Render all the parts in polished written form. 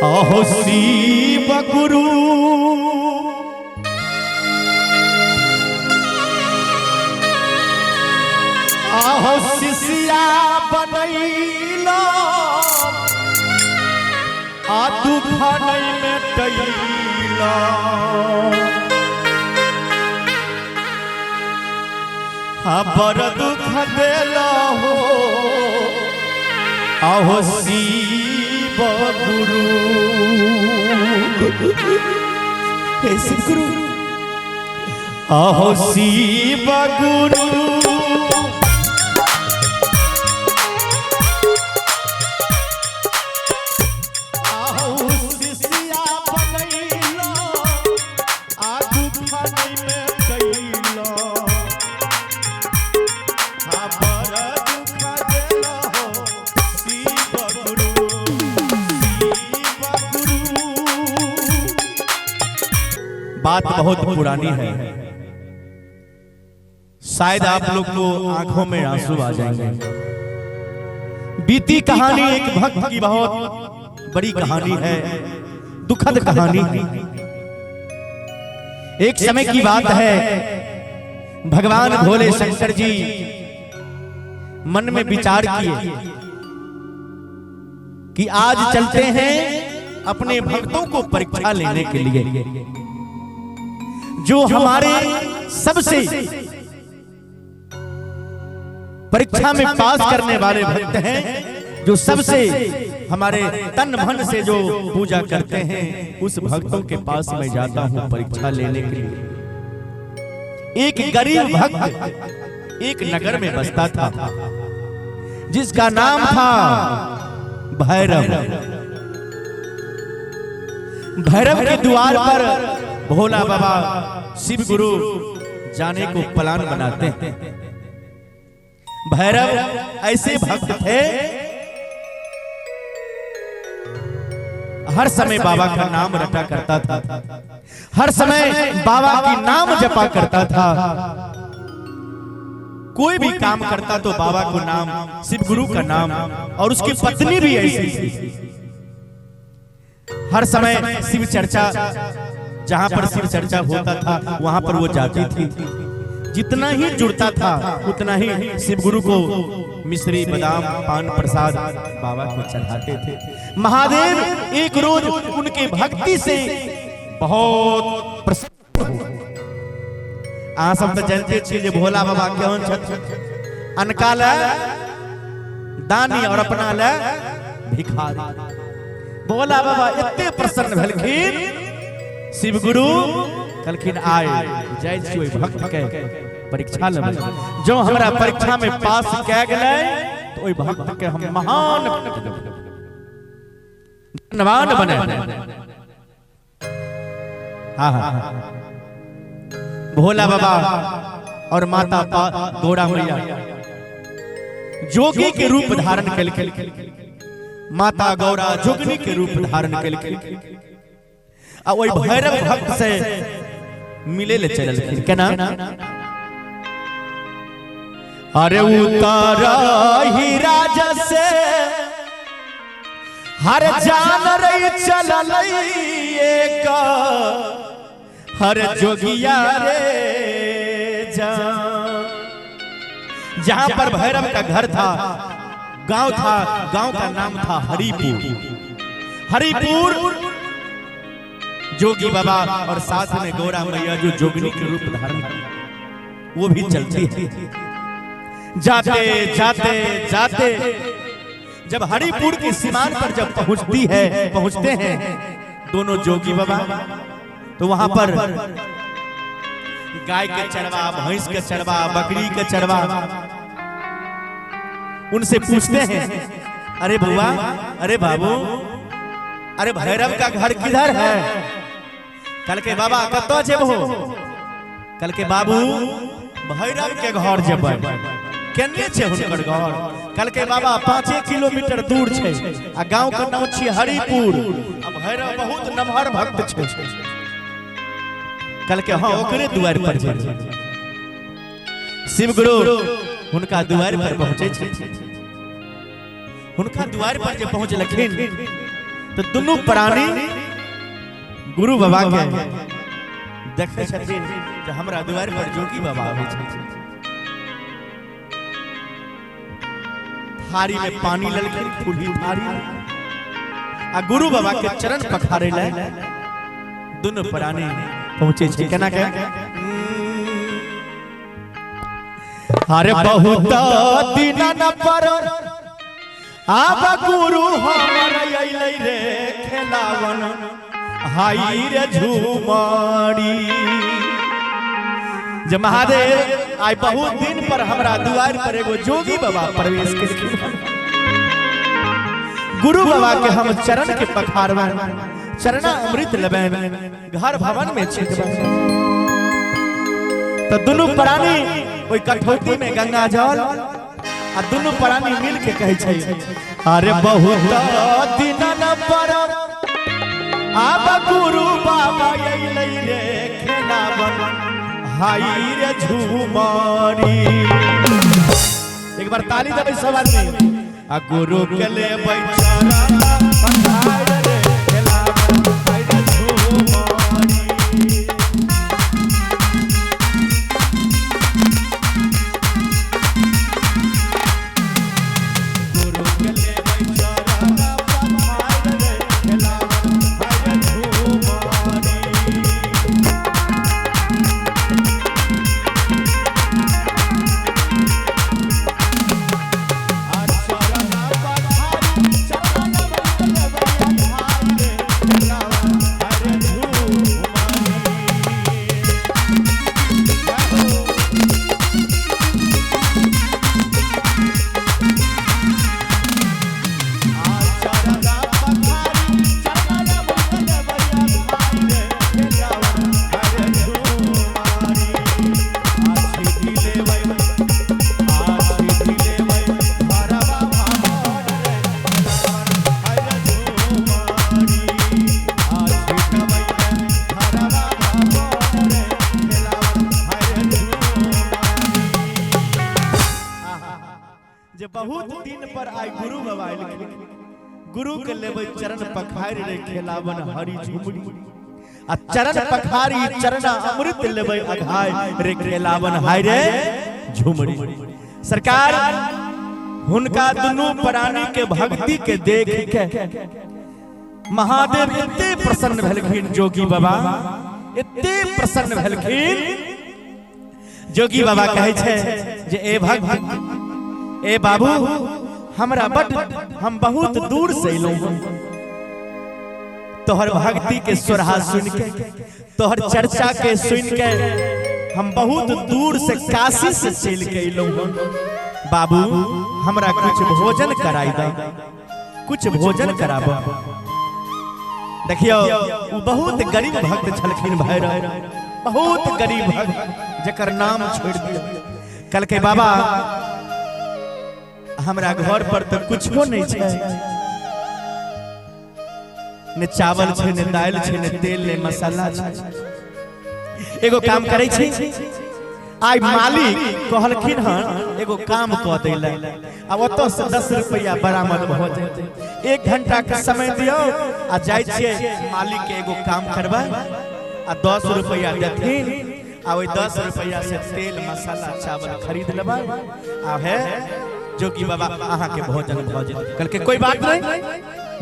अहो शिव गुरु अहो शिष्या बनैला आ दुख नहीं मेटैला बड़ दुख देला हो अहो शिव गुरु हे शिव गुरु अहो शिव गुरु बात बहुत पुरानी है, शायद आप लोग को आंखों में आंसू आ जाएंगे। बीती कहानी एक भक्त की बहुत बड़ी कहानी है, दुखद कहानी है। एक समय की बात है, भगवान भोले शंकर जी मन में विचार किए कि आज चलते हैं अपने भक्तों को परीक्षा लेने के लिए। जो हमारे सबसे परीक्षा में पास करने वाले भक्त हैं, जो सबसे हमारे तन मन से जो पूजा करते हैं, उस भक्तों के पास मैं जाता हूं परीक्षा लेने के लिए। एक गरीब भक्त एक नगर में बसता था, जिसका नाम था भैरव। भैरव के द्वार पर भोला बाबा शिव गुरु जाने को प्लान बनाते हैं। भैरव ऐसे भक्त थे, हर समय बाबा का नाम रटा करता था, हर समय बाबा की नाम जपा करता था। कोई भी काम करता तो बाबा को नाम, शिव गुरु का नाम, और उसकी पत्नी भी ऐसी थी। हर समय शिव चर्चा, जहां पर शिव चर्चा होता था वहां पर वो जाती थी। जितना ही जुड़ता था उतना ही शिव गुरु को मिश्री, बादाम, पान प्रसाद बाबा को चढ़ाते थे। महादेव एक रोज उनके भक्ति से बहुत प्रसन्न हुए। आ सब तो जानते छे जे भोला बाबा केहन छथि, अनका ले दानी और अपना ले भिखारी। भोला बाबा इतने प्रसन्न भेलखिन, शिव गुरु कहलखिन आए जाय छी ओइ भक्त के परीक्षा लेबै। जो हमरा परीक्षा में पास कै गेलै तो ओइ भक्त के हम महान धन्यवाद बने। हाँ हाँ, भोला बाबा और माता गौरा मैया जोगी के रूप धारण केलखिन। माता गौरा जोगनी के रूप धारण केलखिन। आ वही भैरव भक्त से मिले ले चललखिन। केना? अरे उतारा ही राजा से हर जान रही चलल एक हर जोगिया रे जान। जहां पर भैरव का घर था, गांव था, गांव का नाम था हरिपुर। हरिपुर जोगी बाबा और साथ में गौरा मैया जो जोगनी के रूप धारण वो भी चलती है। जाते जाते जाते जब हरिपुर की सीमान पर जब पहुंचते हैं दोनों जोगी बाबा, तो वहां पर गाय के चरवा, भैंस के चरवा, बकरी के चरवा उनसे पूछते हैं, अरे बुआ, अरे बाबू, अरे भैरव का घर किधर है? कल के बाबा कतो जेबहो? कल के बाबू भैरव के घर जेबै। केने छे हुनकर घर? कल के बाबा 5 किलोमीटर दूर छे, आ गांव के नाम छी हरिपुर। अब भैरव बहुत नमहर भक्त छे। कल के हां ओकरे द्वार पर जेबै। शिव गुरु उनका द्वार पर पहुंचे छे। उनका द्वार पर जे पहुंचलखिन तो दोनों प्राणी गुरु बाबा के देखे छथिन जे हमरा द्वार पर जोगी बाबा आबै छथिन। थारी में पानी ललखिन फूली थारी आ गुरु बाबा के चरण पखारे ले दोनों प्राणी पहुंचे छे। केना के अरे बहुत दिन न पर आब गुरु हमर अइलै रे खेलावन हाई रे झूमरी। जे महादेव आई बहुत दिन पर हमरा द्वार पर एगो जोगी बाबा प्रवेश केलखिन। गुरु बाबा के हम चरण के पखारबन चरणा अमृत लेबन घर भवन में छिटबन। तो दोनों प्राणी ओई कठौती में गंगा जल आ दोनों प्राणी मिल के कहे छै अरे बहुत दिन न पर आब गुरु बाबा अइलै रे खेलावन हाई रे झूमरी। एक बार ताली देबै सब आदमी। आ गुरु के लेबै चरण पखार रे खेलावन हाई रे झूमरी। बहुत दिन पर आई गुरु बाबा लिखिन गुरु के लेबै चरण पखारि रे खेलावन हरि झुमरी। आ चरण पखारी चरणा अमृत लेबै अघाय रे खेलावन हाय रे झुमरी। सरकार हुनका दोनों प्राणी के भक्ति के देख के महादेव इतने प्रसन्न भेलखिन। जोगी बाबा इतने प्रसन्न भेलखिन जोगी बाबा कहे छे जे ए भक्त ए बाबू हमरा बट हम बहुत दूर से अइलौ तोहर भक्ति के सोरहा सुन के तोहर चर्चा के सुन के हम बहुत दूर से काशी से चल के अइलौ। बाबू हमरा कुछ भोजन कराई द कुछ भोजन कराबो। देखियो वो बहुत गरीब भक्त छलखिन भैरव बहुत गरीब भक्त जकर नाम छोड़ दियो। कल के बाबा हमरा घर पर तो कुछ नहीं छे ने चावल छे ने दाल छे ने तेल ने मसाला छे। एगो काम करे छी आई मालिक कहलखिन हन एगो काम क देले अब ओतो से 10 रुपया बरामद हो जाए। 1 घंटा के समय दियो आ जाय छिए मालिक के एगो काम करबा आ 10 रुपया देथिन आ ओई 10 रुपया से तेल मसाला चावल खरीद लेबा आ है जोगी बाबा आहा के भोजन भोजन कल के कोई बात नहीं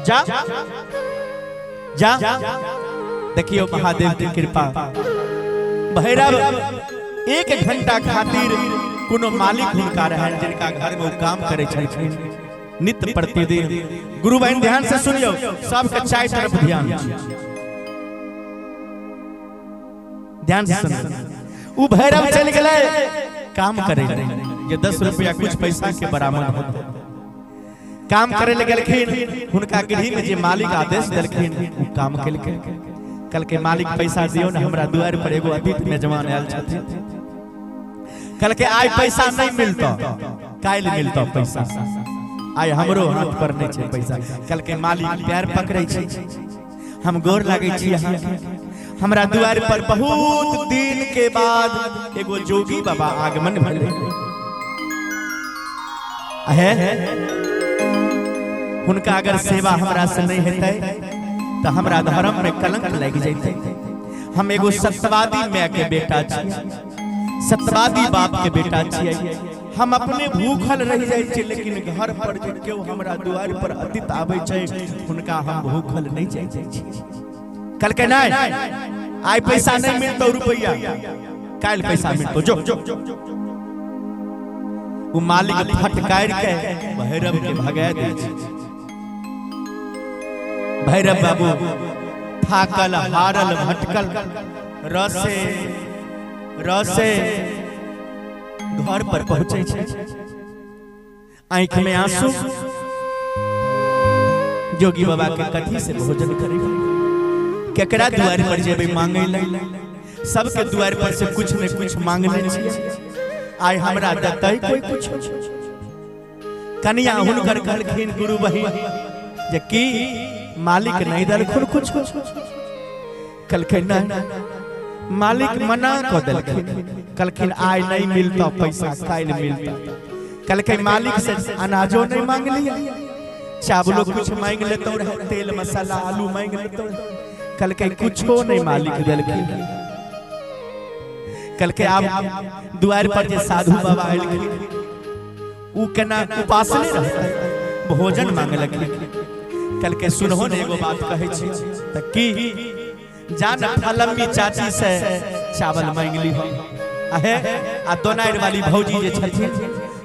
जा जा देखियो महादेव की कृपा। भैरव 1 घंटा खातिर कोनो मालिक हुनका रहन जिनका घर में वो काम करे छलखिन नित्य प्रतिदिन। गुरु बहन ध्यान से सुनियो सबके चाय तरफ ध्यान से सुनियो। उ भैरव चल गेले काम करे ये 10 रुपया कुछ पैसा के बराबर होता काम करे ले गेलखिन हुनका गृह में जे मालिक आदेश देलखिन उ काम केलखिन। कल के मालिक पैसा दियो ना हमरा द्वार पर एगो अतिथि मेजबान आयल छथिन। कल के आइ पैसा नहीं मिलता काल मिलता पैसा आइ हमरो हाथ पर नहीं छे पैसा। कल के मालिक पैर पकड़े छे हम गोर लागे छी अहाँ हमरा द्वार पर बहुत दिन के बाद एगो जोगी बाबा आगमन भेलै है। हुनका अगर सेवा हमरा से नहीं हेतै तो हमरा धर्म में कलंक लग जाते। हम एगो सत्यवादी माँ के बेटा छियै, सत्यवादी बाप के बेटा छियै। हम अपने भूखल रह जाय छियै, लेकिन घर पर जे केओ हमरा द्वार पर अतिथि आबै छै हुनका हम भूखल नहीं जाय छियै। कल के नहीं आइ पैसा नहीं मिलतो रुपया, काल पैसा मिलतो जो वो मालिक फटकार के भैरव के भगा दे छै। भैरव बाबू थाकल हारल भटकल रसे रसे घर पर पहुंचे छे। आंख में आंसू, जोगी बाबा के कथी से भोजन करे, केकरा द्वार पर जेबे मांगे ले, सबके द्वार पर से कुछ न कुछ मांगने छियै। आइ हमरा देतै कोई कुछ? कन्या हुनकर कहलखिन गुरु बहिन जे की मालिक नहीं दलखुन कुछ? कहलखिन नहीं, मालिक मना कर देलखिन। कहलखिन आइ नहीं मिलता पैसा, काल मिलता। कहलखिन मालिक से अनाजो नहीं मांग लिया, चावलो कुछ मांग लेतो रहे, तेल मसाला आलू मांग लेतो रहे। कहलखिन कुछो नहीं मालिक देलखिन। कहलखिन आप द्वार पर जे साधु बाबा आइलखिन उ केना उपासने रहतै, भोजन मांगलखिन। कहलखिन सुनहो ने एगो बात कहै छी त की जान फलम्बी चाची से चावल मांग ली हो, अहे आ दोनाइर वाली भौजी जे छथिन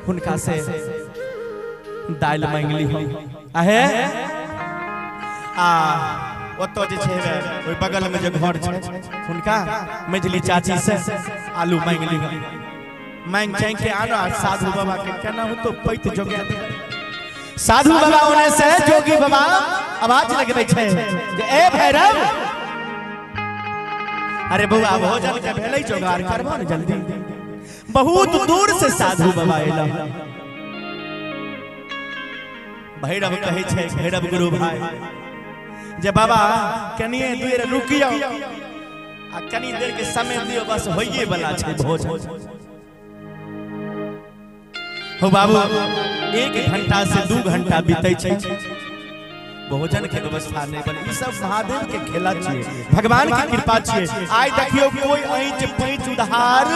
हुनका से दाल मांग ली हो, अहे आ ओतो जे छै ओइ बगल में जे घर छै हुनका मझली चाची से आलू मांग ली हो। मांग चांग के आनो साधु बाबा के केना हो तो पैत जोगे। साधु बाबा ओने से जोगी बाबा आवाज लगबै छै जे ए भैरव, अरे बउआ भोजन के भेलै जोगाड़ करबो न जल्दी। बहुत दूर से साधु बाबा एला। भैरव कहै छै, भैरव गुरु भाई जे बाबा कनिए देर रुकियो आ कनी देर के समय दियो, बस होइए वाला छै भोजन। हो बाबू 1 घंटा से 2 घंटा बीते छै, भोजन के व्यवस्था नहीं बन। ई सब महादेव के खेला छियै, भगवान की कृपा छियै। आइ देखियो कोई ऐंच पैंच उधार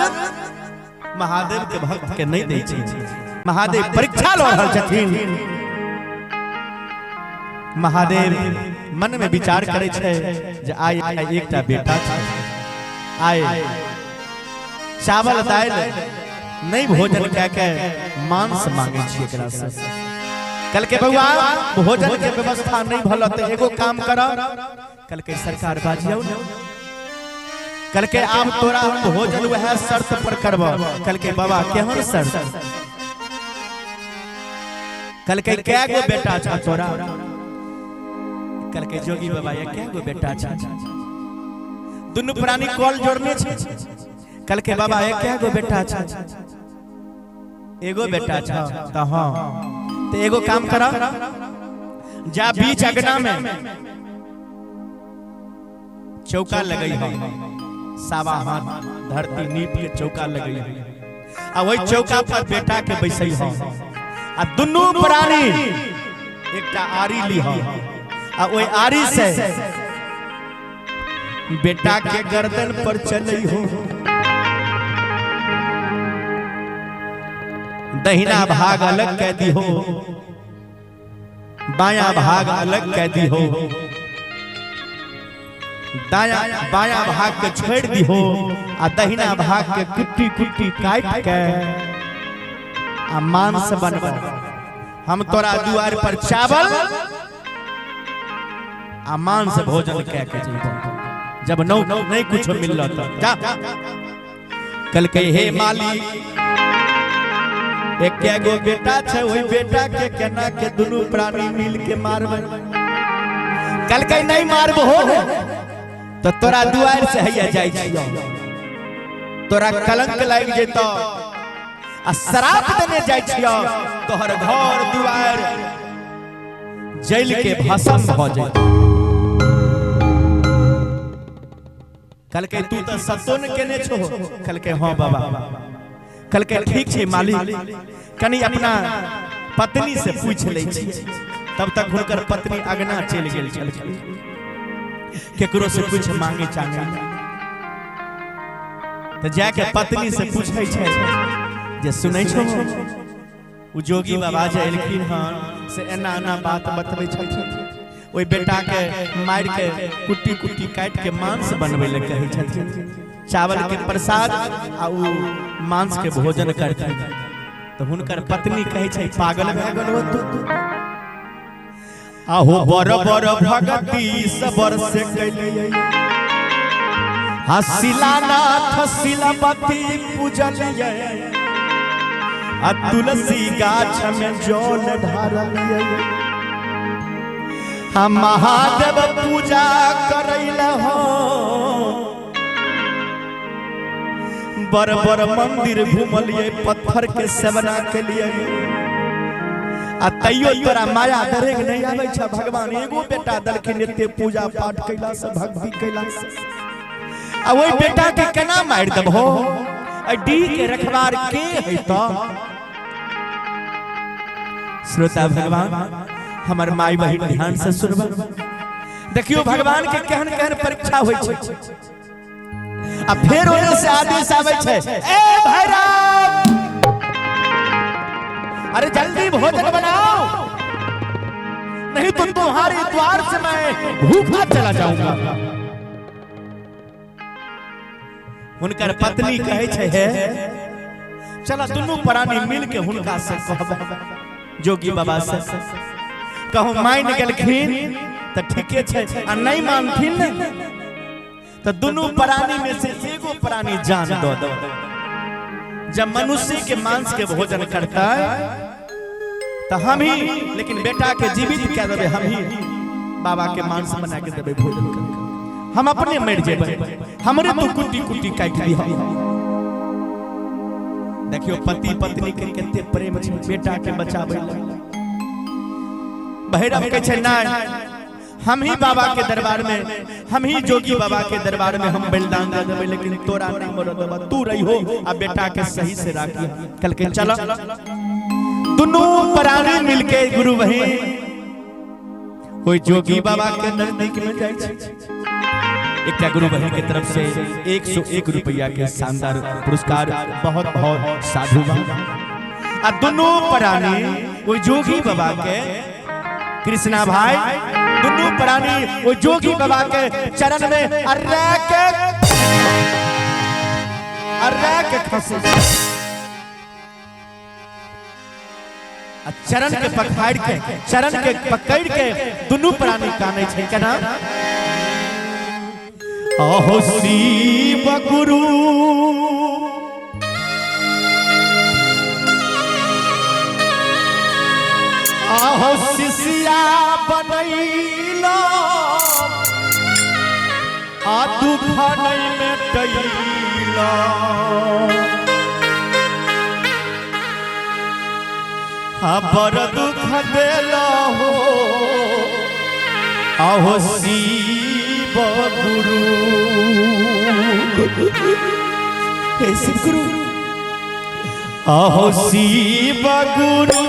महादेव के भक्त के नहीं दै छै। महादेव परीक्षा ल रहल छथिन। महादेव मन में विचार करे छै जे आइ एकटा बेटा छै, आइ चावल दाल नहीं भोजन कह के मांस मांगे छी एकरा से। कल के बउआ भोजन के व्यवस्था नहीं भल त एगो काम कर। कल के सरकार बाजियो न, कल के आब तोरा हम भोजन वह शर्त पर करब। कल के बाबा केहन शर्त? कल के कै गो बेटा छ तोरा? कल के जोगी बाबा ये कै गो बेटा छ? दुनु प्राणी कॉल जोड़ने छै। कल के बाबा ये कै गो बेटा छ? एगो बेटा छ त हां तो एगो काम करा, जा बीच अगना में चौका लगई हो, सावा हाथ धरती नीप के चौका लगई हो, आ वही चौका पर बेटा के बैसई हो, आ दुनू प्राणी एकटा आरी ली हो, आ वही आरी से बेटा के गर्दन पर चलई हो। दहिना भाग अलग कह दी हो, बायां भाग अलग कह दी हो, दाया बायां भाग के छोड़ दी हो, आ दहिना भाग के कुट्टी कुट्टी काट के आ मांस बनवा। हम तोरा द्वार पर चावल आ मांस भोजन कह के जब नहीं कुछ मिल रहा जा। कल के हे मालिक एक गो बेटा छै, वही बेटा के केना के दुनू प्राणी मिल के मारबे। कल के नहीं मारबो तो तोरा दुआर से हैया जाय छियो, तोरा कलंक लाग जेतो आ श्राप देने जाय छियो, तोहर घर दुआर जल के भस्म भ जेतो। कल के तू तो सतो न केने छो? कल के हां बाबा। कल के ठीक है मालिक, कनी अपना पत्नी से पूछ ले छी। तब तक हुनकर पत्नी अगना चल गेल छलखिन। केकरो से कुछ मांगे चाहे तो जाके पत्नी से पूछे छे जे सुनै छो उ जोगी बाबा जे एलखिन हन से एना एना बात बतबै छथिन ओइ बेटा के मार के कुट्टी कुट्टी काट के मांस बनबै ले कहै छथिन चावल के प्रसाद आ उ मांस के भोजन करथिन तो हुनकर पत्नी कहै छै पागल भए गेल हो तू आहो बर बर भगती सबर से कैलियै हसिलानाथ शिलापति पूजलियै आ तुलसी गाछ में जल ढारलियै हम महादेव पूजा करैला हो बर बर मंदिर घूमलियै पत्थर के सेवना केलियै आ तैयो तोरा माया दरेग नहीं आबै छ भगवान एगो बेटा दलखिन एते पूजा पाठ कैला से भक्ति कैला से आ ओइ बेटा के केना मार देबहो आ डी के रखवार के है त श्रोता भगवान हमर माई बहिन ध्यान से सुनबा देखियो भगवान के केहन केहन परीक्षा होय छै आ फेर ओने से आदेश आबै छै ए भैरव अरे जल्दी भोजन बनाओ नहीं तो तुम्हारे द्वार से मैं भूखा चला जाऊंगा हुनकर पत्नी कहे छे है चला दोनों प्राणी मिल के हुनका से कहबे जोगी बाबा से कहूं मान गेलखिन त ठीके छे आ नहीं मानथिन तो दोनों प्राणी में से एगो प्राणी जान दो दो जब मनुष्य के मांस के भोजन करता है तो हम ही लेकिन बेटा के जीवित क्या देवे हम ही बाबा के मांस बना के देवे भोजन करके हम अपने मर जेबे हमरे तो कुटी कुटी काट दिया देखियो पति पत्नी के कितने प्रेम छै बेटा के बचावे भैरव के छै ना हम ही बाबा के दरबार में हम ही जोगी बाबा के दरबार में हम बलिदान दे देबे लेकिन तोरा नहीं मरो देबा तू रही हो आ बेटा के सही से राखी कल के चलो दोनों प्राणी मिलके गुरु बहिन कोई जोगी बाबा के नजदीक में जाय छै एक गुरु बहिन की तरफ से 101 रुपया के शानदार पुरस्कार बहुत बहुत साधु आ दोनों प्राणी कोई जोगी बाबा के कृष्णा भाई दोनों प्राणी वो जोगी बाबा के चरण में अर्रे के खसे चरण के पकड़ के चरण के पकड़ के दोनों प्राणी काने छै केना अहो शिव गुरु आहो शिष्या बनैला आ दुख नहीं मेटैला आ बड़ दुख देला हो आहो शिव गुरु हे शिव गुरु आहो शिव गुरु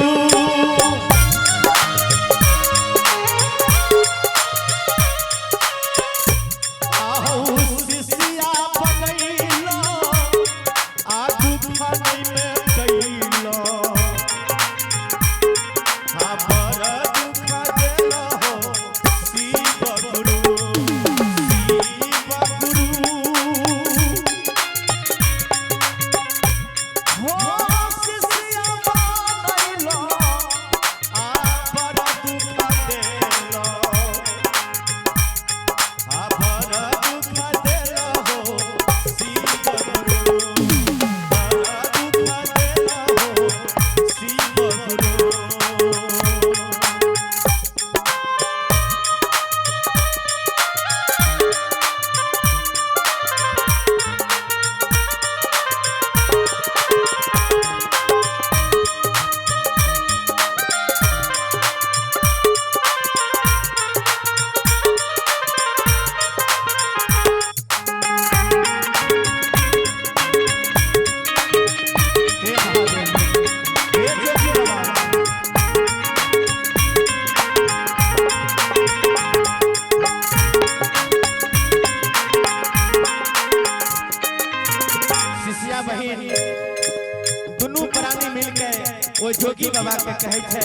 जोगी बाबा के कहे थे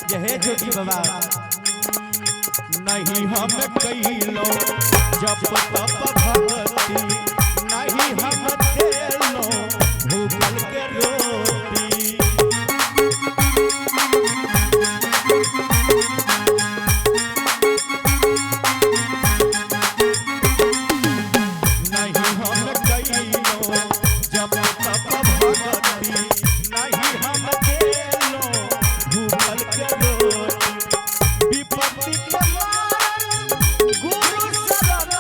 जे हे जोगी बाबा नहीं हम कइलो जब तप भगती नहीं हम देलो भूखल के रोटी नहीं हम कइलो जब तप भगती नहीं हम देलो भूखल के रोटी विपत्ति के गुरु शरण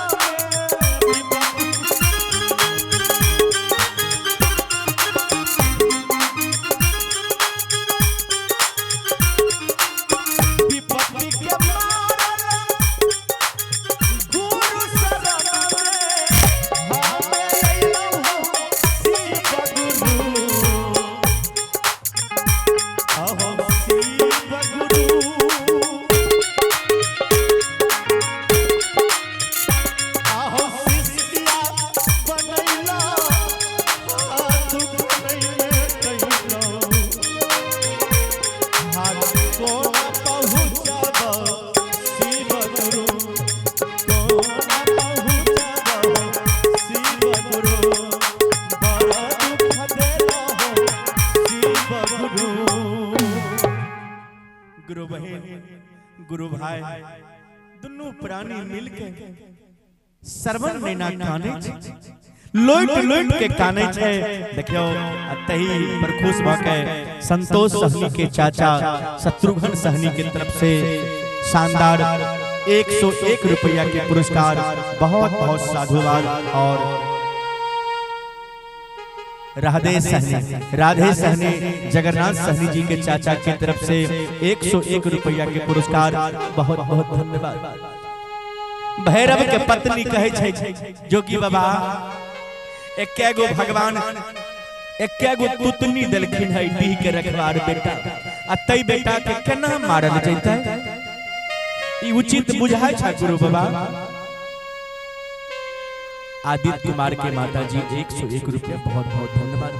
विपत्ति के गुरु शरण हमें लइलो शिव गुरु अहो शिव गुरु आहो शिष्या बनैला हाथ बनैले कइलो हाथ को पहुँचब शिव गुरु को पहुँचब शिव गुरु बड़ा दुख देलो शिव गुरु गुरु बहन गुरु भाई दुनू प्राणी मिलके सरवन नैना काने लोट लोट के काने छे देखियो अतही पर खुश भके संतोष सहनी के चाचा शत्रुघ्न सहनी के तरफ से शानदार 101 रुपया के पुरस्कार बहुत बहुत साधुवाद और राधे सहनी जगन्नाथ सहनी जी के चाचा की तरफ से 101 रुपया के पुरस्कार बहुत बहुत धन्यवाद। भैरव के पत्नी कहे छे जोगी बाबा एकेगो भगवान एकेगो तुतनी देलखिन है डी के रखवार बेटा आ तई बेटा के केना मारल जैतै ई उचित बुझाय छ गुरु बाबा। आदित्य कुमार के माता जी 101 रुपया बहुत बहुत धन्यवाद।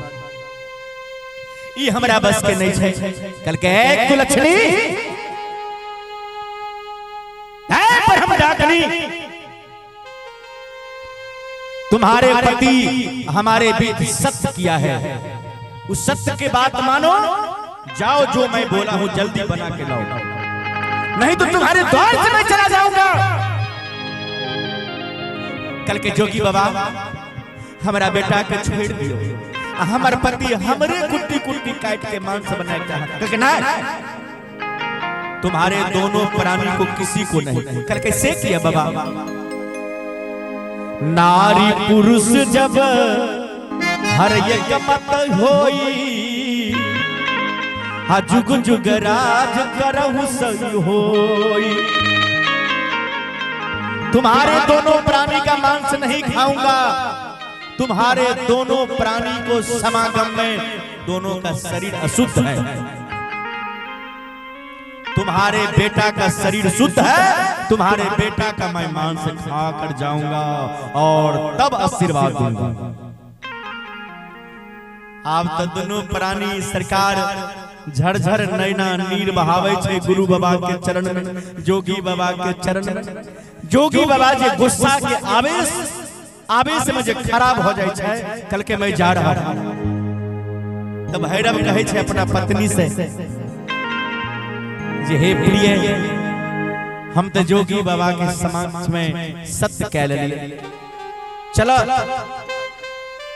ई हमरा बस के नहीं छे कल के कुलक्षणी है पर हम डाकनी तुम्हारे पति हमारे बीच सत्य किया है उस सत्य के बात मानो जाओ जो मैं बोला हूं जल्दी बना के लाओ नहीं तो तुम्हारे द्वार से मैं चला जाऊंगा। कल के जोगी बाबा हमारा बेटा के छोड़ दियो हमार पति हमरे कुट्टी कुट्टी काट के मांस बनाए चाहता ना तुम्हारे दोनों प्राणी को किसी को नहीं। कल कैसे किया बाबा नारी पुरुष जब हर एक मत होई हा जुग जुग राज करहु सही होई। तुम्हारे दोनों प्राणी का मांस नहीं खाऊंगा तुम्हारे दोनों प्राणी को समागम में दोनों का शरीर अशुद्ध है तुम्हारे बेटा का शरीर शुद्ध है तुम्हारे बेटा का मैं मांस खा कर जाऊंगा और तब आशीर्वाद दूंगा। आप तो दोनों प्राणी सरकार झरझर नैना नीर बहावे छे गुरु बाबा के चरण में जोगी बाबा के चरण में जोगी बाबा जे गुस्सा के आवेश में जे खराब हो जाए छे कल के मैं जा रहा हूं तब भैरव कहे छे अपना पत्नी से जे हे प्रिय हम तो जोगी बाबा के समक्ष में सत्य कह लेली चलो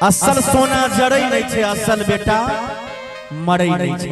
असल सोना जड़ई नहीं छे असल बेटा मरई नहीं छे।